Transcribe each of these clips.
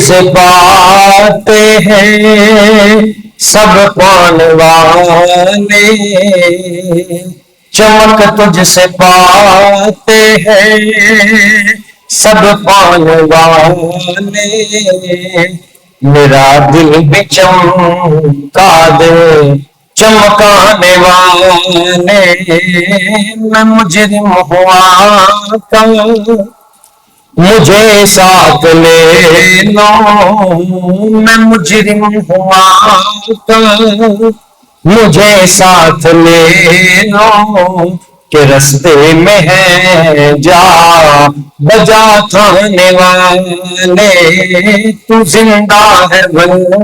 سے پاتے ہیں سب پانے والے، چمک تجھ سے پاتے ہیں سب پانے والے، میرا دل بھی چمکا دے چمکانے والے، میں مجرم ہوا کر مجھے ساتھ لے لو، میں مجرم ہوا کر مجھے ساتھ لے لو، کہ رستے میں ہے جا بجا تھانے والے، تو زندہ ہے واللہ،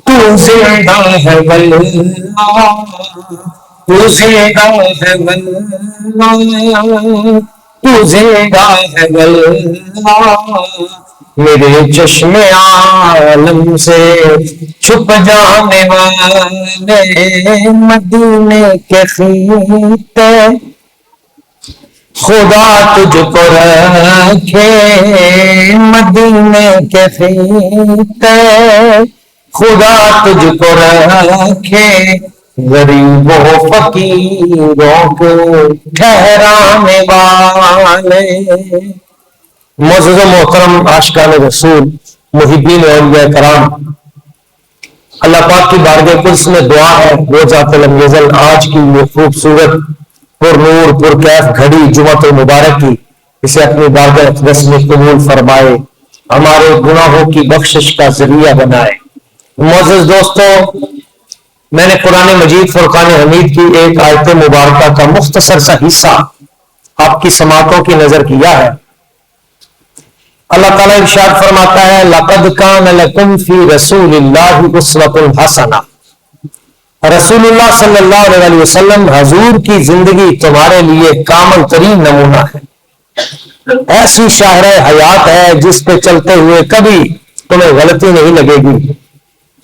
تو زندہ ہے واللہ، تو زندہ ہے واللہ، تو زندہ ہے واللہ، میرے چشم عالم سے چھپ جانے والے، مدینے کے خطے خدا تجھ کو رکھے، مدینے کے خطے خدا تجھ کو رکھے، غریبوں فقیروں کو ٹھہرانے والے۔ معزز و محترم عاشقان رسول، محبین اولیاء کرام، اللہ پاک کی بارگاہ قدس میں دعا ہے وہ ذات لم یزل آج کی یہ خوبصورت پر نور پر کیف گھڑی جمعۃ المبارک کی اسے اپنی بارگاہ اقدس میں قبول فرمائے، ہمارے گناہوں کی بخشش کا ذریعہ بنائے۔ معزز دوستو، میں نے قرآن مجید فرقان حمید کی ایک آیت مبارکہ کا مختصر سا حصہ آپ کی سماعتوں کی نظر کیا ہے۔ اللہ تعالیٰ ارشاد فرماتا ہے لَقَدْ كَانَ لَكُمْ فِي رَسُولِ اللَّهِ أُسْوَةٌ حَسَنَةٌ، رسول اللہ صلی اللہ علیہ وسلم حضور کی زندگی تمہارے لیے کامل ترین نمونہ ہے، ایسی شاہراہ حیات ہے جس پہ چلتے ہوئے کبھی تمہیں غلطی نہیں لگے گی۔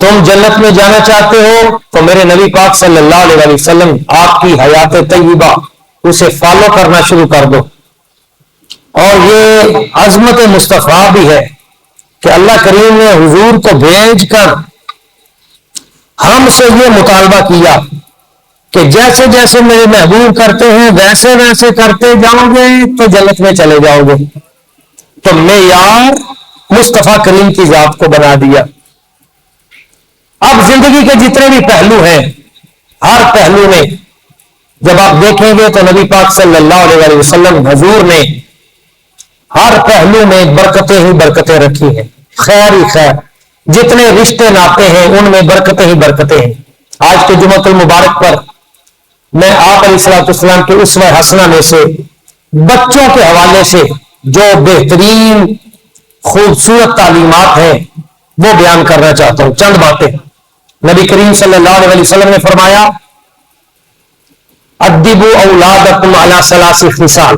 تم جنت میں جانا چاہتے ہو تو میرے نبی پاک صلی اللہ علیہ وسلم آپ کی حیات طیبہ اسے فالو کرنا شروع کر دو۔ اور یہ عظمت مصطفیٰ بھی ہے کہ اللہ کریم نے حضور کو بھیج کر ہم سے یہ مطالبہ کیا کہ جیسے جیسے میرے محبوب کرتے ہیں ویسے ویسے کرتے جاؤ گے تو جنت میں چلے جاؤ گے۔ تو معیار مصطفیٰ کریم کی ذات کو بنا دیا۔ اب زندگی کے جتنے بھی پہلو ہیں، ہر پہلو میں جب آپ دیکھیں گے تو نبی پاک صلی اللہ علیہ وسلم حضور نے ہر پہلو میں برکتیں ہی برکتیں رکھی ہیں، خیر ہی خیر، جتنے رشتے ناتے ہیں ان میں برکتیں ہی برکتیں ہیں۔ آج کے جمعۃ المبارک پر میں آپ علیہ الصلوۃ والسلام کے اسوہ حسنہ میں سے بچوں کے حوالے سے جو بہترین خوبصورت تعلیمات ہیں وہ بیان کرنا چاہتا ہوں۔ چند باتیں نبی کریم صلی اللہ علیہ وسلم نے فرمایا ادبوا اولادکم علی ثلاث خصال،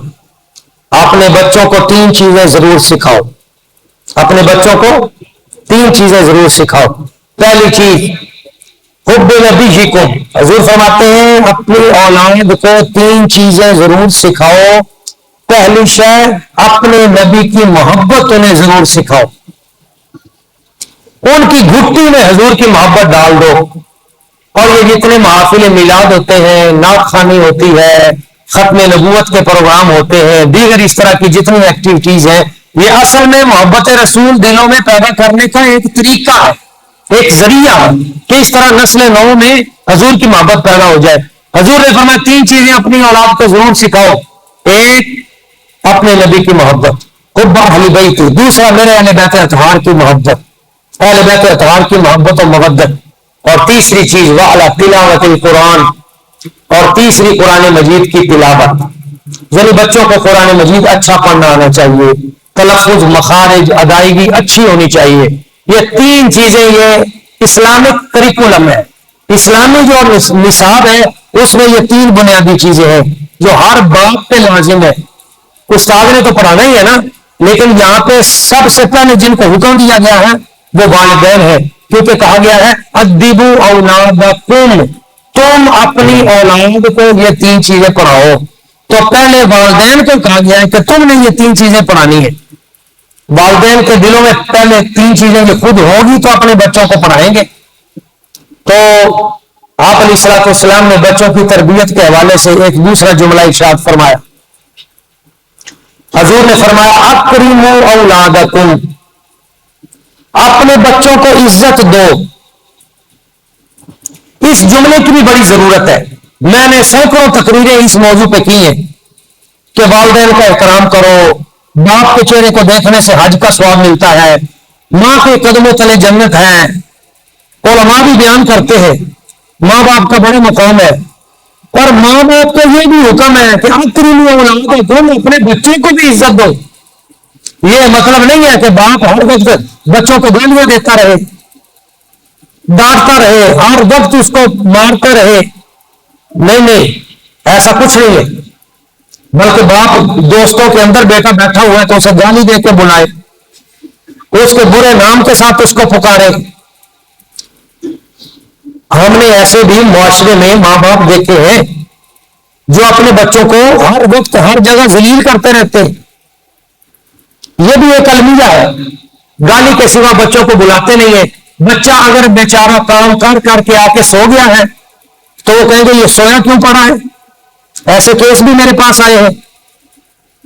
اپنے بچوں کو تین چیزیں ضرور سکھاؤ، اپنے بچوں کو تین چیزیں ضرور سکھاؤ۔ پہلی چیز حب نبیکم، حضور فرماتے ہیں اپنی اولاد کو تین چیزیں ضرور سکھاؤ۔ پہلی شے اپنے نبی کی محبت انہیں ضرور سکھاؤ، ان کی گھٹی میں حضور کی محبت ڈال دو۔ اور یہ جتنے محافل میلاد ہوتے ہیں، نعت خوانی ہوتی ہے، ختم نبوت کے پروگرام ہوتے ہیں، دیگر اس طرح کی جتنی ایکٹیویٹیز ہیں، یہ اصل میں محبت رسول دلوں میں پیدا کرنے کا ایک طریقہ ہے، ایک ذریعہ ہے کہ اس طرح نسل نو میں حضور کی محبت پیدا ہو جائے۔ حضور نے فرمایا تین چیزیں اپنی اولاد کو ضرور سکھاؤ۔ ایک اپنے نبی کی محبت، حب اہل بیت، دوسرا میرے اہل بیت اطہار کی محبت، اہل بیت اطہار کی محبت و مودت، اور تیسری چیز وعلی تلاوت القرآن، اور تیسری قرآن مجید کی تلاوت۔ یعنی بچوں کو قرآن مجید اچھا پڑھنا آنا چاہیے، تلفظ، مخارج، ادائیگی اچھی ہونی چاہیے۔ یہ تین چیزیں یہ اسلامک کریکولم ہے، اسلامی جو نصاب ہے اس میں یہ تین بنیادی چیزیں ہیں جو ہر باپ پہ لازم ہے۔ استاد نے تو پڑھانا ہی ہے نا، لیکن یہاں پہ سب سے پہلے جن کو حکم دیا گیا ہے وہ والدین ہیں، کیونکہ کہا گیا ہے ادبوا اولادکم، تم اپنی اولاد کو یہ تین چیزیں پڑھاؤ۔ تو پہلے والدین کو کہا گیا ہے کہ تم نے یہ تین چیزیں پڑھانی ہے۔ والدین کے دلوں میں پہلے 3 چیزیں یہ خود ہوگی تو اپنے بچوں کو پڑھائیں گے. تو آپ علیہ الصلوۃ والسلام نے بچوں کی تربیت کے حوالے سے ایک دوسرا جملہ ارشاد فرمایا. حضور نے فرمایا اکرموا اولادکم، اپنے بچوں کو عزت دو. اس جملے کی بھی بڑی ضرورت ہے. میں نے سینکڑوں تقریریں اس موضوع پہ کی ہیں کہ والدین کا احترام کرو، باپ کے چہرے کو دیکھنے سے حج کا ثواب ملتا ہے، ماں کے قدموں تلے جنت ہے. علماء بھی بیان کرتے ہیں ماں باپ کا بڑا مقام ہے. اور ماں باپ کو یہ بھی حکم ہے کہ اکرموا اولادکم، اپنے بچے کو بھی عزت دو. یہ مطلب نہیں ہے کہ باپ ہر وقت بچوں کو گالیاں دیتا رہے، ڈانٹتا رہے، ہر وقت اس کو مارتا رہے. نہیں، ایسا کچھ نہیں ہے. بلکہ باپ دوستوں کے اندر بیٹا بیٹھا ہوا ہے تو اسے گالی دے کے بلائے، اس کے برے نام کے ساتھ اس کو پکارے. ہم نے ایسے بھی معاشرے میں ماں باپ دیکھے ہیں جو اپنے بچوں کو ہر وقت ہر جگہ ذلیل کرتے رہتے ہیں. یہ بھی ایک المیہ ہے. گالی کے سوا بچوں کو بلاتے نہیں ہیں. بچہ اگر بیچارہ کام کر کر کے آ کے سو گیا ہے تو وہ کہیں گے یہ سویا کیوں پڑا ہے. ایسے کیس بھی میرے پاس آئے ہیں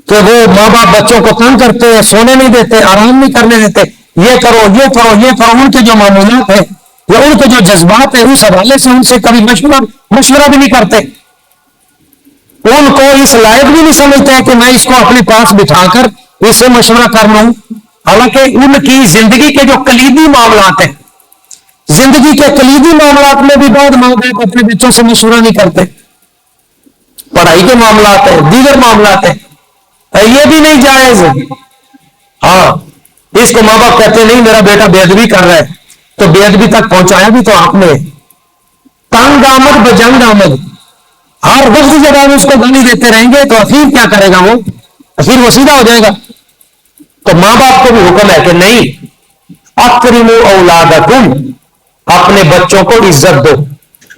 کہ وہ ماں باپ بچوں کو تنگ کرتے ہیں، سونے نہیں دیتے، آرام نہیں کرنے دیتے. یہ کرو، یہ کرو، یہ کرو. ان کے جو معمولات ہیں یا ان کے جو جذبات ہیں اس حوالے سے ان سے کبھی مشورہ بھی نہیں کرتے. ان کو اس لائق بھی نہیں سمجھتے کہ میں اس کو اپنے پاس بٹھا کر اس سے مشورہ کر لوں. حالانکہ ان کی زندگی کے جو کلیدی معاملات ہیں، زندگی کے کلیدی معاملات میں بھی بعض ماں باپ اپنے بچوں سے مشورہ نہیں کرتے. پڑھائی کے معاملات ہیں، دیگر معاملات ہیں، یہ بھی نہیں جائز. ہاں، اس کو ماں باپ کہتے نہیں میرا بیٹا بے ادبی کر رہا ہے، تو بے ادبی تک پہنچایا بھی تو آپ نے. تنگ آمد بجنگ آمد، ہر وقت جب آپ اس کو گالی دیتے رہیں گے تو اخیر کیا کرے گا؟ وہ سیدھا ہو جائے گا. تو ماں باپ کو بھی حکم ہے کہ نہیں، اکرموا اولادکم، اپنے بچوں کو عزت دو،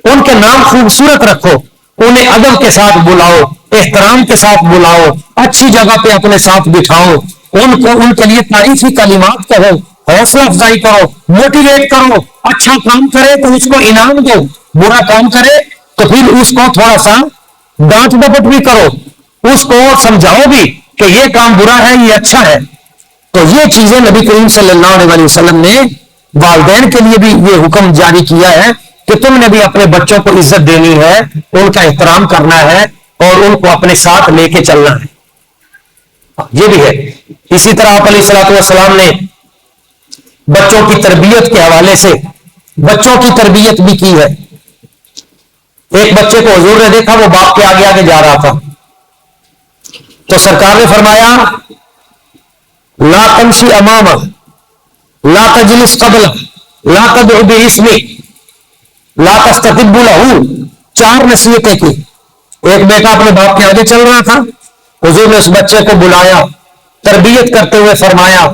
ان کے نام خوبصورت رکھو، انہیں ادب کے ساتھ بلاؤ، احترام کے ساتھ بلاؤ، اچھی جگہ پہ اپنے ساتھ بٹھاؤ، ان کے لیے تعریفی کلمات کہو، حوصلہ افزائی کرو، موٹیویٹ کرو. اچھا کام کرے تو اس کو انعام دو، برا کام کرے تو پھر اس کو تھوڑا سا ڈانٹ ڈپٹ بھی کرو، اس کو سمجھاؤ بھی کہ یہ کام برا ہے، یہ اچھا ہے. تو یہ چیزیں نبی کریم صلی اللہ علیہ وسلم نے والدین کے لیے بھی یہ حکم جاری کیا ہے کہ تم نے بھی اپنے بچوں کو عزت دینی ہے، ان کا احترام کرنا ہے اور ان کو اپنے ساتھ لے کے چلنا ہے. یہ بھی ہے. اسی طرح آپ علیہ الصلوۃ والسلام نے بچوں کی تربیت کے حوالے سے بچوں کی تربیت بھی کی ہے. ایک بچے کو حضور نے دیکھا وہ باپ کے آگے آگے جا رہا تھا تو سرکار نے فرمایا لا تمشی امامہ، لا تجلس قبلہ، لا تدعو باسمہ، لا تستتب لہ. 4 نصیحتیں کی. ایک بیٹا اپنے باپ کے آگے چل رہا تھا، حضور نے اس بچے کو بلایا، تربیت کرتے ہوئے فرمایا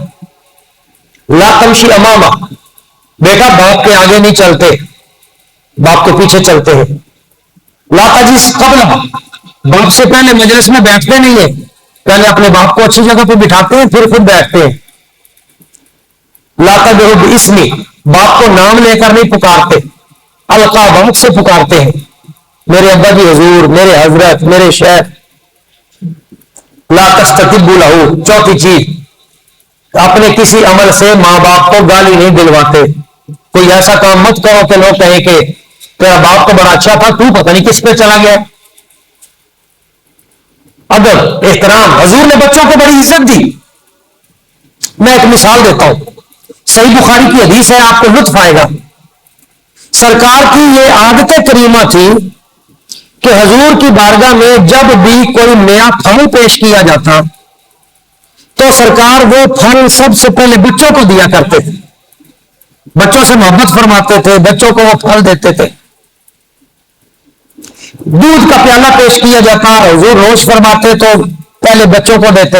لا تمشی امامہ، بیٹا باپ کے آگے نہیں چلتے، باپ کے پیچھے چلتے ہیں. لا تجلس قبلہ، باپ سے پہلے مجلس میں بیٹھتے نہیں ہیں، پہلے اپنے باپ کو اچھی جگہ پہ بٹھاتے ہیں پھر خود بیٹھتے ہیں. لا تدعو باسمہ، باپ کو نام لے کر نہیں پکارتے، القابات سے پکارتے ہیں، میرے ابا جی حضور، میرے حضرت، میرے شیخ. لا تستتب لہ، 4تھی چیز، اپنے کسی عمل سے ماں باپ کو گالی نہیں دلواتے. کوئی ایسا کام مت کرو کہ لوگ کہیں کہ تیرا باپ تو بڑا اچھا تھا، تو پتہ نہیں کس پہ چلا گیا. ادب، احترام. حضور نے بچوں کو بڑی عزت دی. میں ایک مثال دیتا ہوں، صحیح بخاری کی حدیث ہے، آپ کو لطف آئے گا. سرکار کی یہ عادت کریمہ تھی کہ حضور کی بارگاہ میں جب بھی کوئی نیا پھل پیش کیا جاتا تو سرکار وہ پھل سب سے پہلے بچوں کو دیا کرتے تھے. بچوں سے محبت فرماتے تھے، بچوں کو وہ پھل دیتے تھے. دودھ کا پیالہ پیش کیا جاتا، حضور روش فرماتے تو پہلے بچوں کو دیتے.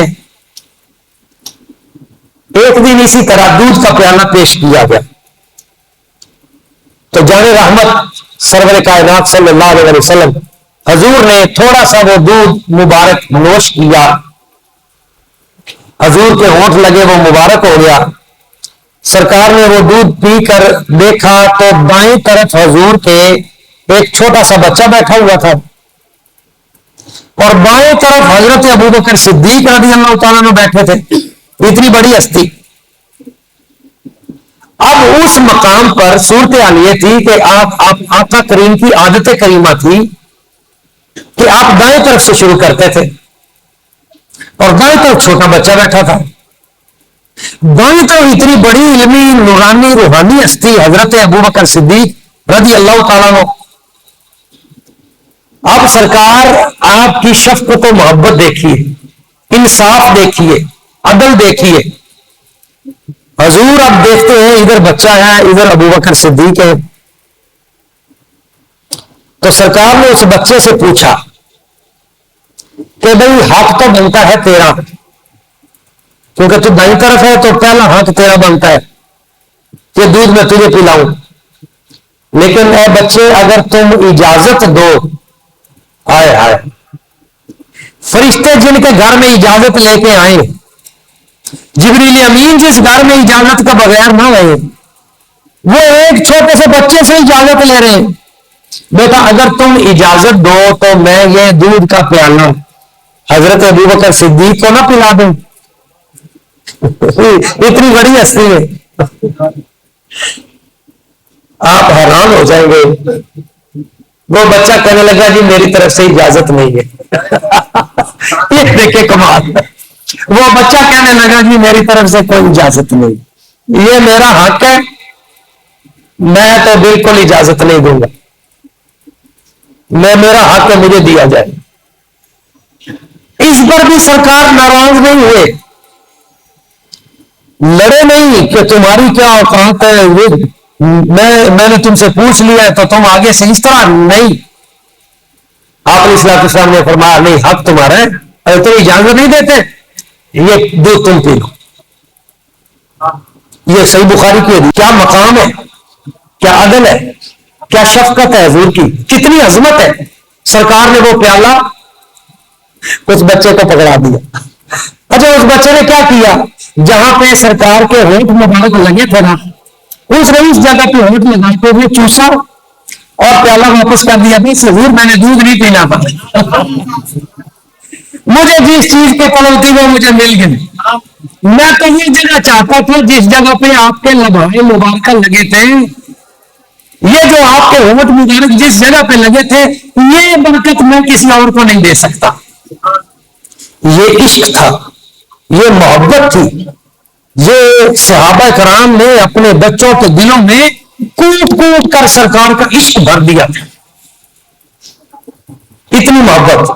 ایک دن اسی طرح دودھ کا پیالہ پیش کیا گیا تو جان رحمت سرور کائنات صلی اللہ علیہ وسلم حضور نے تھوڑا سا وہ دودھ مبارک نوش کیا حضور کے ہونٹ لگے، وہ مبارک ہو گیا. سرکار نے وہ دودھ پی کر دیکھا تو بائیں طرف حضور کے ایک چھوٹا سا بچہ بیٹھا ہوا تھا اور بائیں طرف حضرت ابوبکر صدیق رضی اللہ تعالیٰ عنہ بیٹھے تھے. اتنی بڑی ہستی. اب اس مقام پر صورتحال یہ تھی کہ آپ آقا کریم کی عادت کریمہ تھی کہ آپ دائیں طرف سے شروع کرتے تھے اور دائیں طرف چھوٹا بچہ بیٹھا تھا. دائیں طرف اتنی بڑی علمی نورانی روحانی ہستی حضرت ابوبکر صدیق رضی اللہ تعالیٰ عنہ. اب سرکار آپ کی شفقت و محبت دیکھیے، انصاف دیکھیے، عدل دیکھیے. حضور اب دیکھتے ہیں ادھر بچہ ہے ادھر ابوبکر صدیق ہے. تو سرکار نے اس بچے سے پوچھا کہ بھئی حق تو بنتا ہے تیرا، کیونکہ تو دائیں طرف ہے تو پہلا حق تیرا بنتا ہے کہ دودھ میں تجھے پلاؤں، لیکن اے بچے اگر تم اجازت دو. آئے آئے فرشتے جن کے گھر میں اجازت لے کے آئے، جبریل امین جس گھر میں اجازت کا بغیر نہ آئے، وہ ایک چھوٹے سے بچے سے اجازت لے رہے ہیں. بیٹا اگر تم اجازت دو تو میں یہ دودھ کا پیالہ حضرت ابوبکر صدیق کو نہ پلا دوں. اتنی بڑی ہستی ہے، آپ حیران ہو جائیں گے. وہ بچہ کہنے لگا جی میری طرف سے اجازت نہیں ہے. یہ دیکھے کمال. وہ بچہ کہنے لگا جی میری طرف سے کوئی اجازت نہیں، یہ میرا حق ہے، میں تو بالکل اجازت نہیں دوں گا، میرا حق ہے مجھے دیا جائے. اس پر بھی سرکار ناراض نہیں ہوئے، لڑے نہیں کہ تمہاری کیا اوقات ہے، میں نے تم سے پوچھ لیا ہے تو تم آگے سے اس طرح نہیں. آپ علیہ السلام نے فرمایا نہیں حق تمہارا ہے، اگر تم اجازت نہیں دیتے یہ دودھ تم پی لو. یہ صحیح بخاری کی ہے. کیا مقام ہے، کیا عدل ہے، کیا شفقت ہے حضور کی، کتنی عظمت ہے. سرکار نے وہ پیالہ اس بچے کو پکڑا دیا. اچھا اس بچے نے کیا کیا، جہاں پہ سرکار کے ہونٹ مبارک لگے تھے نا، اس نے اس جگہ پہ ہونٹ لگا کے وہ چوسا اور پیالہ واپس کر دیا. بس حضور میں نے دودھ نہیں پینا تھا، مجھے جس چیز کی طلب تھی وہ مجھے مل گئی. میں تو یہ جگہ چاہتا تھا جس جگہ پہ آپ کے لبھائے مبارکہ لگے تھے، یہ جو آپ کے ہونٹ مبارک جس جگہ پہ لگے تھے، یہ برکت میں کسی اور کو نہیں دے سکتا. یہ عشق تھا، یہ محبت تھی. یہ صحابہ کرام نے اپنے بچوں کے دلوں میں کوٹ کوٹ کر سرکار کا عشق بھر دیا تھا. اتنی محبت.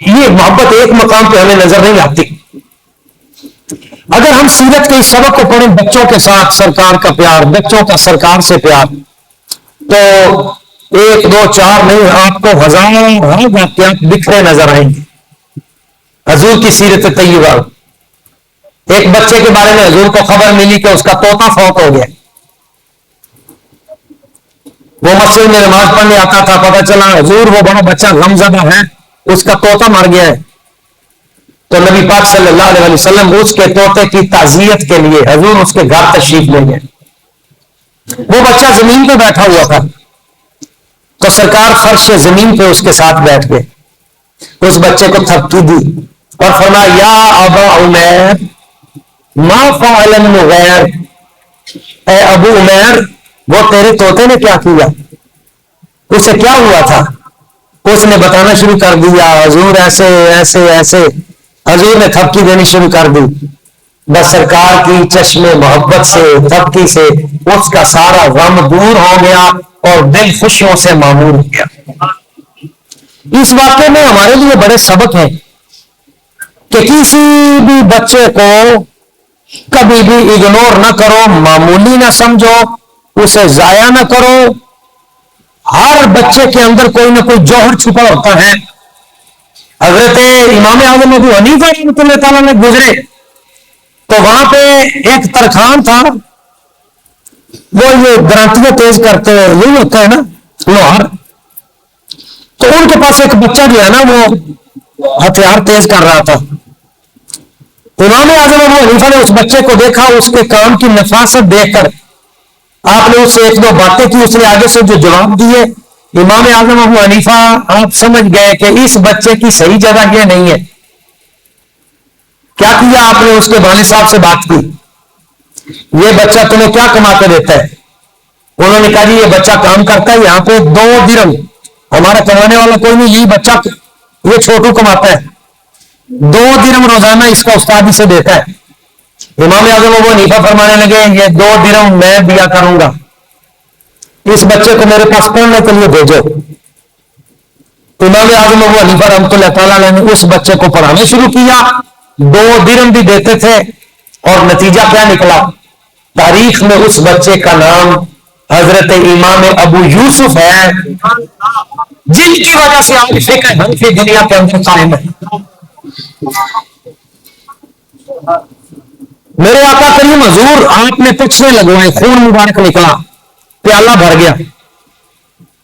یہ محبت ایک مقام پہ ہمیں نظر نہیں آتی. اگر ہم سیرت کے اس سبق کو پڑھیں، بچوں کے ساتھ سرکار کا پیار، بچوں کا سرکار سے پیار، تو ایک دو چار نہیں آپ کو ہزاروں واقعات بکھرے نظر آئیں گے حضور کی سیرت طیبہ. ایک بچے کے بارے میں حضور کو خبر ملی کہ اس کا طوطا فوت ہو گیا. وہ مسجد میں نماز پڑھنے آتا تھا، پتہ چلا حضور وہ بڑا بچہ غمزدہ ہے، اس کا طوطا مر گیا ہے. تو نبی پاک صلی اللہ علیہ وسلم اس کے طوطے کی تعزیت کے لیے حضور اس کے گھر تشریف لے گئے. وہ بچہ زمین پہ بیٹھا ہوا تھا تو سرکار فرش زمین پہ اس کے ساتھ بیٹھ گئے، اس بچے کو تھپکی دی اور فرمایا یا ابا عمیر ما فعل النغیر، اے ابو عمیر وہ تیرے طوطے نے کیا کیا، اسے کیا ہوا تھا. اس نے بتانا شروع کر دیا حضور ایسے ایسے ایسے. حضور نے تھپکی دینی شروع کر دی. بس سرکار کی چشم محبت سے تھپکی سے اس کا سارا غم دور ہو گیا اور دل خوشیوں سے معمور ہو گیا. اس واقعے میں ہمارے لیے بڑے سبق ہیں کہ کسی بھی بچے کو کبھی بھی اگنور نہ کرو، معمولی نہ سمجھو، اسے ضائع نہ کرو. ہر بچے کے اندر کوئی نہ کوئی جوہر چھپا ہوتا ہے. حضرت امام اعظم ابو حنیفہ رحمۃ اللہ تعالیٰ نے گزرے تو وہاں پہ ایک ترخان تھا، وہ یہ گرانٹیاں تیز کرتے ہیں، یہی ہوتا ہے نا لوہار. تو ان کے پاس ایک بچہ جو ہے نا وہ ہتھیار تیز کر رہا تھا. امام اعظم ابو حنیفہ نے اس بچے کو دیکھا, اس کے کام کی نفاست دیکھ کر آپ نے اس سے ایک دو باتیں کی, اس نے آگے سے جو جواب دیے, امام اعظم ابو حنیفہ آپ سمجھ گئے کہ اس بچے کی صحیح جگہ یہ نہیں ہے. کیا کیا آپ نے؟ اس کے والد صاحب سے بات کی, یہ بچہ تمہیں کیا کما کے دیتا ہے؟ انہوں نے کہا جی یہ بچہ کام کرتا ہے یہاں پہ 2 درہم, ہمارا کمانے والا کوئی نہیں, یہی بچہ یہ چھوٹو کماتا ہے, 2 درہم روزانہ اس کا استاد سے دیتا ہے. امام اعظم ابو حنیفہ فرمانے لگے یہ 2 درہم میں دیا کروں گا, اس بچے کو میرے پاس پڑھنے کے لیے بھیجو. امام اعظم ابو حنیفہ رحمۃ اللہ تعالیٰ نے اس بچے کو پڑھانا شروع کیا, 2 درہم بھی دیتے تھے, اور نتیجہ کیا نکلا؟ تاریخ میں اس بچے کا نام حضرت امام ابو یوسف ہے, جن کی وجہ سے آج فقہ حنفی دنیا کے اندر قائم ہے. میرے آقا کریم حضور آپ نے پچھلے لگوائے, خون مبارک نکلا, پیالہ بھر گیا,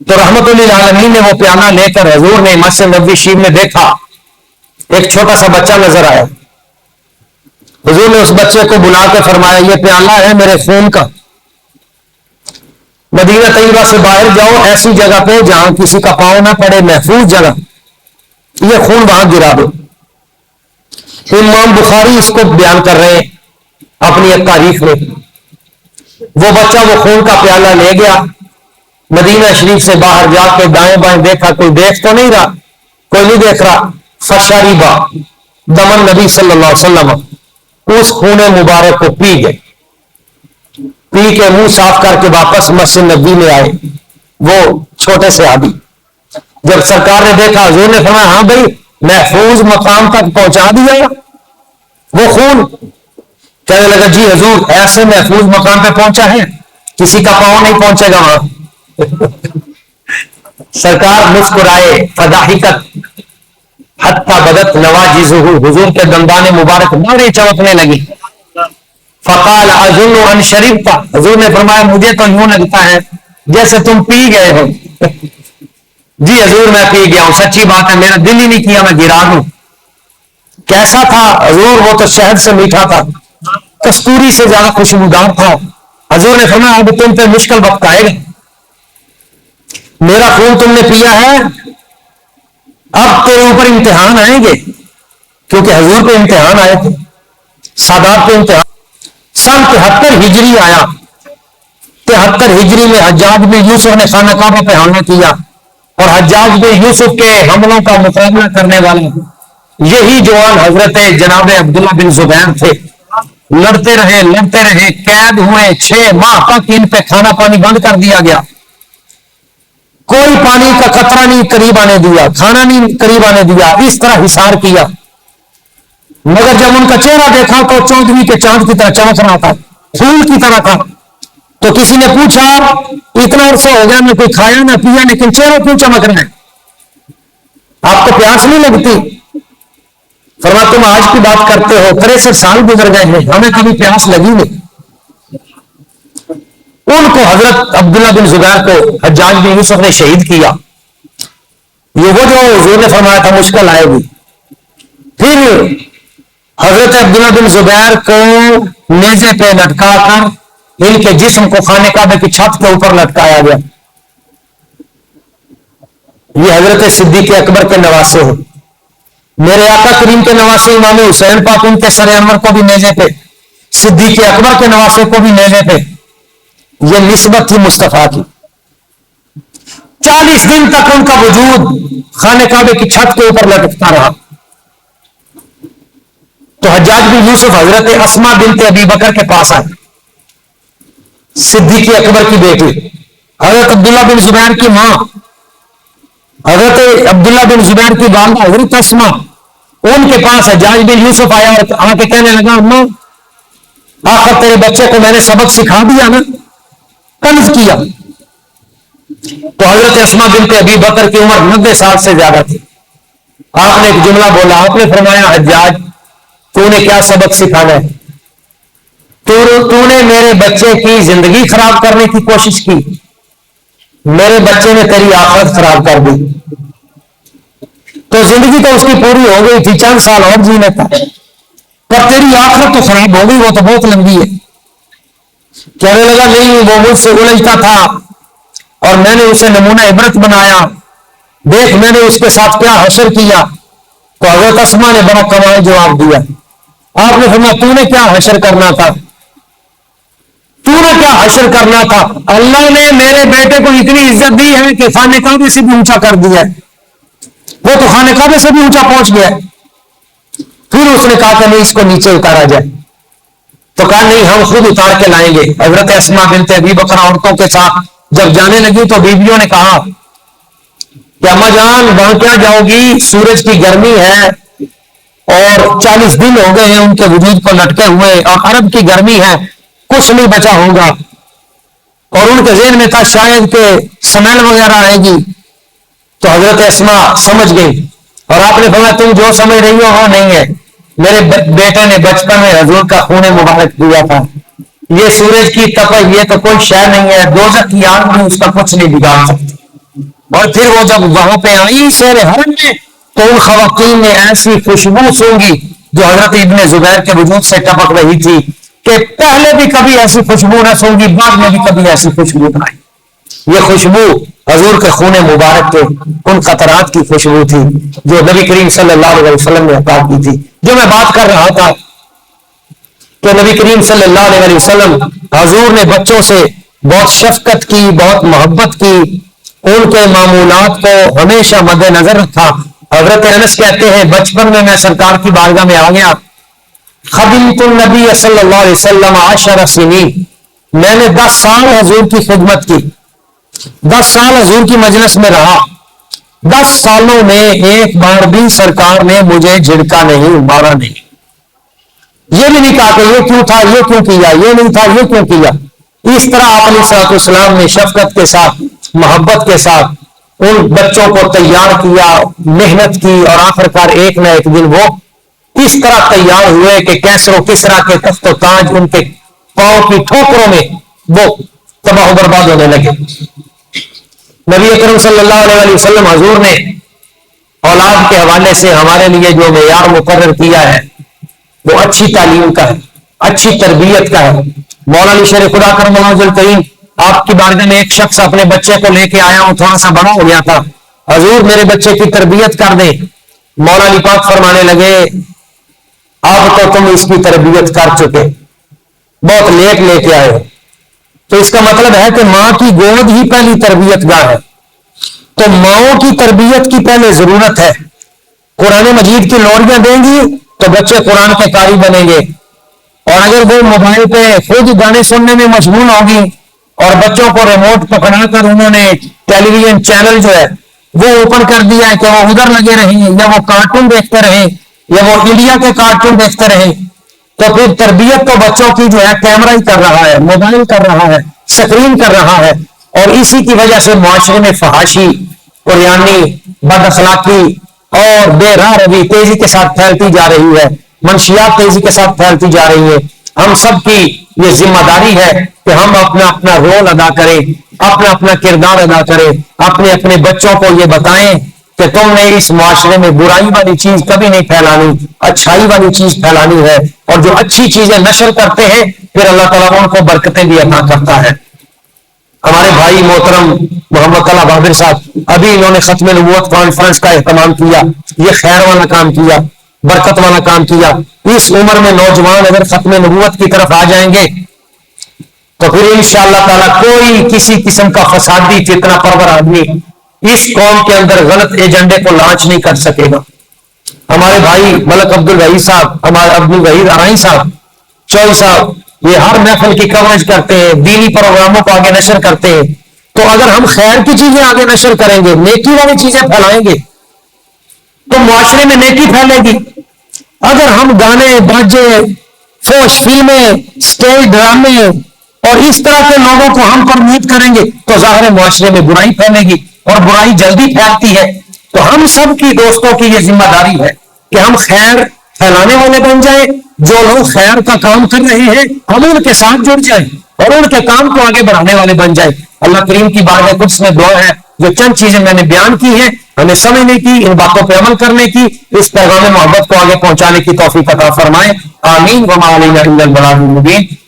تو رحمت للعالمین نے وہ پیالہ لے کر حضور نے مسجد نبوی شریف میں دیکھا, ایک چھوٹا سا بچہ نظر آیا. حضور نے اس بچے کو بلا کے فرمایا یہ پیالہ ہے میرے خون کا, مدینہ طیبہ سے باہر جاؤ ایسی جگہ پہ جہاں کسی کا پاؤں نہ پڑے, محفوظ جگہ, یہ خون وہاں گرا دو. امام بخاری اس کو بیان کر رہے ہیں اپنی ایک تاریخ میں. وہ بچہ وہ خون کا پیالہ لے گیا, مدینہ شریف سے باہر جا کے دائیں بائیں دیکھا, کوئی دیکھ تو نہیں رہا, کوئی نہیں دیکھ رہا, فشریبا دمن نبی صلی اللہ علیہ وسلم, اس خون مبارک کو پی گئے, پی کے منہ صاف کر کے واپس مسجد نبوی میں آئے. وہ چھوٹے سے آدمی جب سرکار نے دیکھا, حضور نے فرمایا ہاں بھائی محفوظ مقام تک پہنچا دیا وہ خون. کہنے لگا جی حضور ایسے محفوظ مقام پہ پہنچا ہے, کسی کا پاؤں نہیں پہنچے گا وہاں. سرکار مسکرائے, فضاحکت حتی بدت نواجذہ, حضور کے دندان مبارک نوری چمکنے لگی. فقال اظن ان شربت, حضور نے فرمایا مجھے تو یوں لگتا ہے جیسے تم پی گئے ہو. جی حضور میں پی گیا ہوں, سچی بات ہے میرا دل ہی نہیں کیا میں گرا دوں. کیسا تھا حضور؟ وہ تو شہد سے میٹھا تھا, کستوری سے زیادہ خوشبودار تھا. حضور نے فرمایا اب تم پہ مشکل وقت آئے گا, میرا خون تم نے پیا ہے, اب تیرے اوپر امتحان آئیں گے, کیونکہ حضور پہ امتحان آئے تھے, سادات پہ امتحان. سن 73 ہجری آیا, 73 ہجری میں حجاج بن یوسف نے خانہ کعبہ پہ حملہ کیا, اور حجاج بن یوسف کے حملوں کا مقابلہ کرنے والے یہی جوان حضرت جناب عبداللہ بن زبیر تھے. لڑتے رہے, قید ہوئے, 6 ماہ تک ان پہ کھانا پانی بند کر دیا گیا, کوئی پانی کا قطرہ نہیں قریب آنے دیا, کھانا نہیں قریب آنے دیا, اس طرح حصار کیا. مگر جب ان کا چہرہ دیکھا تو چودھویں کے چاند کی طرح چمک رہا تھا, پھول کی طرح تھا. تو کسی نے پوچھا اتنا عرصہ ہو گیا میں کوئی کھایا نہ پیا, لیکن چہرہ کیوں چمک رہا ہے, آپ کو پیاس نہیں لگتی؟ فرمایا تم آج کی بات کرتے ہو, 63 سال گزر گئے ہیں, ہمیں کبھی پیاس لگی نہیں. ان کو حضرت عبداللہ بن زبیر کو حجاج بن یوسف نے شہید کیا. یہ وہ جو حضور نے فرمایا تھا مشکل آئے گی. پھر حضرت عبداللہ بن زبیر کو نیزے پہ لٹکا کر ان کے جسم کو خانہ کعبے کی چھت کے اوپر لٹکایا گیا. یہ حضرت صدیق اکبر کے نواسے ہیں, میرے آقا کریم کے نواسے امام حسین پاک ان کے سر انور کو بھی نیزے پہ, صدیق اکبر کے نواسے کو بھی نیزے پہ. یہ نسبت تھی مصطفیٰ کی. 40 دن تک ان کا وجود خانہ کعبے کی چھت کے اوپر لٹکتا رہا. تو حجاج بن یوسف حضرت اسما بنت ابی بکر کے پاس آئے, صدیق اکبر کی بیٹی, حضرت عبداللہ بن زبیر کی ماں, حضرت عبداللہ بن زبیر کی والدہ حضرت اسما, ان کے پاس حجاج بن یوسف آیا اور آ کے کہنے لگا اماں آخر تیرے بچے کو میں نے سبق سکھا دیا نا, طنز کیا. تو حضرت اسما بنت ابی بکر کی عمر 90 سال سے زیادہ تھی. آپ نے ایک جملہ بولا, آپ نے فرمایا حجاج تو نے کیا سبق سکھانا ہے, تو نے میرے بچے کی زندگی خراب کرنے کی کوشش کی, میرے بچے نے تیری آخرت خراب کر دی. تو زندگی تو اس کی پوری ہو گئی تھی، چند سال اور جی لیتا، پر تیری آخرت تو خراب ہو گئی، وہ تو بہت لمبی ہے۔ کہنے لگا نہیں، وہ مجھ سے الجھتا تھا اور میں نے اسے نمونہ عبرت بنایا، دیکھ میں نے اس کے ساتھ کیا حشر کیا۔ تو حضرت اسما نے بڑا کمال جواب دیا۔ آپ نے فرمایا تو نے کیا حشر کرنا تھا، تو نے کیا حشر کرنا تھا، اللہ نے میرے بیٹے کو اتنی عزت دی ہے کہ خانہ کعبے سے بھی اونچا کر دیا ہے، وہ تو خانہ کعبے سے بھی اونچا پہنچ گیا۔ پھر اس نے کہا کہ نہیں اس کو نیچے اتارا جائے، تو کہا نہیں ہم خود اتار کے لائیں گے۔ حضرت اسما بنت ابی بکر عورتوں کے ساتھ جب جانے لگی تو بیویوں نے کہا کہ اما جان وہاں کیا جاؤ گی، سورج کی گرمی ہے اور 40 دن ہو گئے ہیں ان کے وجود کو لٹکے ہوئے، اور عرب کی گرمی ہے، کچھ نہیں بچا ہوگا۔ اور ان کے ذہن میں تھا شاید کہ سمیل وغیرہ آئے گی۔ تو حضرت اسما سمجھ گئی اور آپ نے فرمایا تم جو سمجھ رہی ہو وہ نہیں ہے، میرے بیٹے نے بچپن میں حضور کا خون مبارک پیا تھا، یہ سورج کی تپش یہ تو کوئی شے نہیں ہے، دوزخ کی آگ بھی اس کا کچھ نہیں بگاڑ سکتی۔ اور پھر وہ جب وہاں پہ آئی شہر حرم میں تو ان خواتین نے ایسی خوشبو سونگی جو حضرت ابن زبیر کے وجود سے ٹپک رہی تھی کہ پہلے بھی کبھی ایسی خوشبو نہ سونگی، بعد میں بھی کبھی ایسی خوشبو نہ آئی۔ یہ خوشبو حضور کے خون مبارک کے ان قطرات کی خوشبو تھی جو نبی کریم صلی اللہ علیہ وسلم نے عطا کی تھی۔ جو میں بات کر رہا تھا کہ نبی کریم صلی اللہ علیہ وسلم حضور نے بچوں سے بہت شفقت کی، بہت محبت کی، ان کے معمولات کو ہمیشہ مد نظر رکھا۔ حضرت انس کہتے ہیں بچپن میں سرکار کی بارگاہ میں آ گیا، خدمت النبی صلی اللہ علیہ وسلم 10 سنین، میں نے 10 سال حضور کی خدمت کی، 10 سال حضور کی مجلس میں رہا، 10 سالوں میں ایک بار بھی سرکار نے مجھے جھڑکا نہیں، مارا نہیں، یہ بھی نہیں کہا کہ یہ کیوں تھا، یہ کیوں کیا، یہ نہیں تھا، یہ کیوں کیا۔ اس طرح آپ علیہ الصلوۃ والسلام نے شفقت کے ساتھ، محبت کے ساتھ ان بچوں کو تیار کیا، محنت کی، اور آخرکار ایک نہ ایک دن وہ اس طرح تیار ہوئے کہ کیسر و کسرا کے تخت و تاج ان کے پاؤں کی ٹھوکروں میں وہ تباہ و برباد ہونے لگے۔ نبی اکرم صلی اللہ علیہ وسلم حضور نے اولاد کے حوالے سے ہمارے لیے جو معیار مقرر کیا ہے وہ اچھی تعلیم کا ہے، اچھی تربیت کا ہے۔ مولانا شیر خدا کرم اللہ وجہ الکریم آپ کی بارگاہ میں ایک شخص اپنے بچے کو لے کے آیا ہوں، تھوڑا سا بڑا ہو گیا تھا، حضور میرے بچے کی تربیت کر دیں۔ مولا علی پاک فرمانے لگے اب تو تم اس کی تربیت کر چکے، بہت لیٹ لے کے آئے ہو۔ تو اس کا مطلب ہے کہ ماں کی گود ہی پہلی تربیت گاہ ہے، تو ماؤں کی تربیت کی پہلے ضرورت ہے۔ قرآن مجید کی لوریاں دیں گی تو بچے قرآن کے قاری بنیں گے، اور اگر وہ موبائل پہ خود گانے سننے میں مشغول ہوگی اور بچوں کو ریموٹ پکڑا کر انہوں نے ٹیلی ویژن چینل جو ہے وہ اوپن کر دیا ہے کہ وہ ادھر لگے رہیں یا وہ کارٹون دیکھتے رہیں یا وہ انڈیا کے کارٹون دیکھتے رہیں، تو پھر تربیت تو بچوں کی جو ہے کیمرہ ہی کر رہا ہے، موبائل کر رہا ہے، سکرین کر رہا ہے، اور اسی کی وجہ سے معاشرے میں فحاشی، قریانی، بد اخلاقی اور بے راہ روی تیزی کے ساتھ پھیلتی جا رہی ہے، منشیات تیزی کے ساتھ پھیلتی جا رہی ہے۔ ہم سب کی یہ ذمہ داری ہے کہ ہم اپنا اپنا رول ادا کریں، اپنا اپنا کردار ادا کریں، اپنے اپنے بچوں کو یہ بتائیں کہ تم نے اس معاشرے میں برائی والی چیز کبھی نہیں پھیلانی، اچھائی والی چیز پھیلانی ہے، اور جو اچھی چیزیں نشر کرتے ہیں پھر اللہ تعالیٰ ان کو برکتیں بھی عطا کرتا ہے۔ ہمارے بھائی محترم محمد طلحہ بہادر صاحب ابھی انہوں نے ختم نبوت کانفرنس کا اہتمام کیا، یہ خیر والا کام کیا، برکت والا کام کیا۔ اس عمر میں نوجوان اگر ختم نبوت کی طرف آ جائیں گے تو پھر انشاءاللہ تعالیٰ کوئی کسی قسم کا فسادی فتنہ پرور آدمی اس قوم کے اندر غلط ایجنڈے کو لانچ نہیں کر سکے گا۔ ہمارے بھائی ملک عبد الوحید صاحب، ہمارے عبد الوحید ارائیں صاحب، چوئی صاحب، یہ ہر محفل کی کوریج کرتے ہیں، دینی پروگراموں کو آگے نشر کرتے ہیں۔ تو اگر ہم خیر کی چیزیں آگے نشر کریں گے، نیکی والی چیزیں پھیلائیں گے تو معاشرے میں نیکی پھیلے گی۔ اگر ہم گانے، باجے، فوش فلمیں، سٹیج ڈرامے اور اس طرح کے لوگوں کو ہم پرموٹ کریں گے تو ظاہر معاشرے میں برائی پھیلے گی، اور برائی جلدی پھیلتی ہے۔ تو ہم سب کی دوستوں کی یہ ذمہ داری ہے کہ ہم خیر پھیلانے والے بن جائیں، جو لوگ خیر کا کام کر رہے ہیں ہم ان کے ساتھ جڑ جائیں اور ان کے کام کو آگے بڑھانے والے بن جائیں۔ اللہ کریم کی بارگاہ قدس میں دعا ہے جو چند چیزیں میں نے بیان کی ہیں ہمیں سمجھنے کی، ان باتوں پہ عمل کرنے کی، اس پیغام محبت کو آگے پہنچانے کی توفیق عطا فرمائے، آمین۔ وما علینا الا البلاغ المبین۔